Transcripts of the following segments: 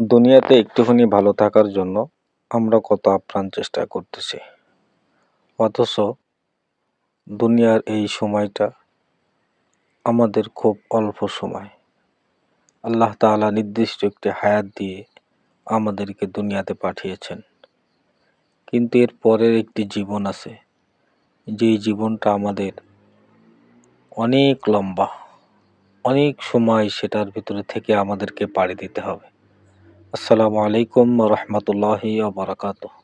দুনিয়াতে একটুখানি ভালো থাকার জন্য আমরা কত আপ্রাণ চেষ্টা করতেছি, অথচ দুনিয়ার এই সময়টা আমাদের খুব অল্প সময়। আল্লাহ তাআলা নির্দিষ্ট একটি হায়াত দিয়ে আমাদেরকে দুনিয়াতে পাঠিয়েছেন, কিন্তু এর পরের একটি জীবন আছে, যেই জীবনটা আমাদের অনেক লম্বা, অনেক সময় সেটার ভিতরে থেকে আমাদেরকে পাড়ি দিতে হবে। আসসালামু আলাইকুম ওয়া রাহমাতুল্লাহি ওয়া বারাকাতুহু।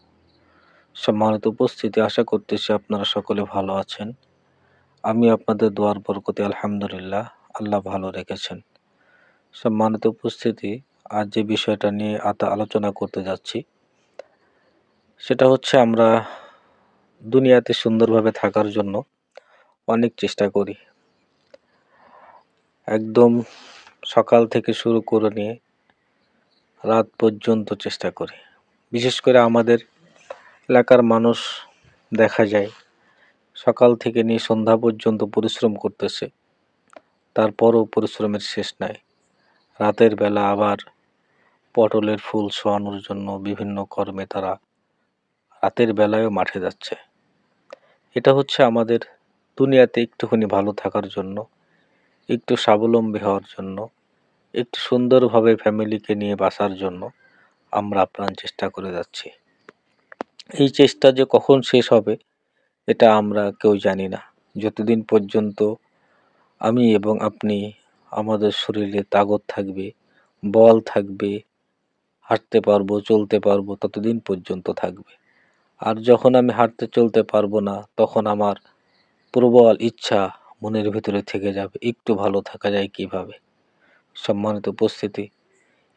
সম্মানিত উপস্থিতি, আশা করতেছি আপনারা সকলে ভালো আছেন। আমি আপনাদের দোয়ার বরকতে আলহামদুলিল্লাহ, আল্লাহ ভালো রেখেছেন। সম্মানিত উপস্থিতি, আজ যে বিষয়টা নিয়ে আলোচনা করতে যাচ্ছি সেটা হচ্ছে, আমরা দুনিয়াতে সুন্দরভাবে থাকার জন্য অনেক চেষ্টা করি, একদম সকাল থেকে শুরু করে নিয়ে রাত পর্যন্ত চেষ্টা করি। বিশেষ করে আমাদের এলাকার মানুষ দেখা যায় সকাল থেকে নিয়ে সন্ধ্যা পর্যন্ত পরিশ্রম করতেছে, তারপরও পরিশ্রমের শেষ নাই। রাতের বেলা আবার পটলের ফুল ছোঁয়ানোর জন্য বিভিন্ন কর্মে তারা রাতের বেলায়ও মাঠে যাচ্ছে। এটা হচ্ছে আমাদের দুনিয়াতে একটুখানি ভালো থাকার জন্য, একটু স্বাবলম্বী হওয়ার জন্য, একটু সুন্দরভাবে ফ্যামিলিকে নিয়ে বাঁচার জন্য আমরা আপ্রাণ চেষ্টা করে যাচ্ছি। এই চেষ্টা যে কখন শেষ হবে এটা আমরা কেউ জানি না। যতদিন পর্যন্ত আমি এবং আপনি, আমাদের শরীরে তাগত থাকবে, বল থাকবে, হাঁটতে পারবো, চলতে পারবো, ততদিন পর্যন্ত থাকবে। আর যখন আমি হাঁটতে চলতে পারবো না, তখন আমার প্রবল ইচ্ছা মনের ভিতরে থেকে যাবে, একটু ভালো থাকা যায় কিভাবে। সম্মানিত উপস্থিতি,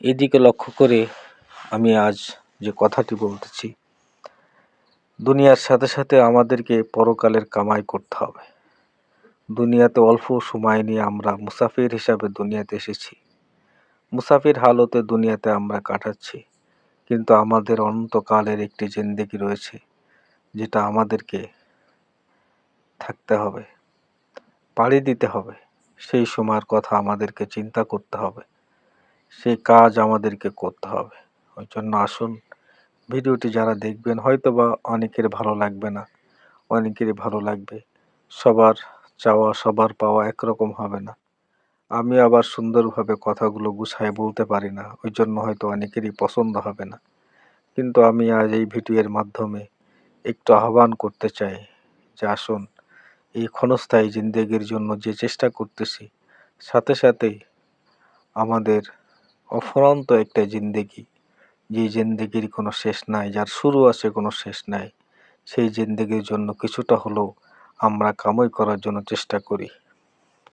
এদিকে লক্ষ্য করে আমি আজ যে কথাটি বলতেছি, দুনিয়ার সাথে সাথে আমাদেরকে পরকালের কামাই করতে হবে। দুনিয়াতে অল্প সময় নিয়ে আমরা মুসাফির হিসাবে দুনিয়াতে এসেছি, মুসাফির হালতে দুনিয়াতে আমরা কাটাচ্ছি, কিন্তু আমাদের অনন্তকালের একটি জিন্দেগি রয়েছে, যেটা আমাদেরকে থাকতে হবে, পাড়ি দিতে হবে। সেই সময়ের কথা আমাদেরকে চিন্তা করতে হবে, সেই কাজ আমাদেরকে করতে হবে। ওই জন্য আসুন, ভিডিওটি যারা দেখবেন, হয়তো বা অনেকের ভালো লাগবে না, অনেকেরই ভালো লাগবে। সবার চাওয়া সবার পাওয়া একরকম হবে না। আমি আবার সুন্দরভাবে কথাগুলো গুছায় বলতে পারি না, ওই জন্য হয়তো অনেকেরই পছন্দ হবে না। কিন্তু আমি আজ এই ভিডিওর মাধ্যমে একটু আহ্বান করতে চাই যে আসুন, এই ক্ষণস্থায়ী জিন্দেগির জন্য যে চেষ্টা করতেছি, সাথে সাথেই আমাদের অফুরন্ত একটা জিন্দেগি, যে জিন্দেগির কোনো শেষ নাই, যার শুরু আছে কোনো শেষ নাই, সেই জিন্দেগির জন্য কিছুটা হলেও আমরা কামাই করার জন্য চেষ্টা করি।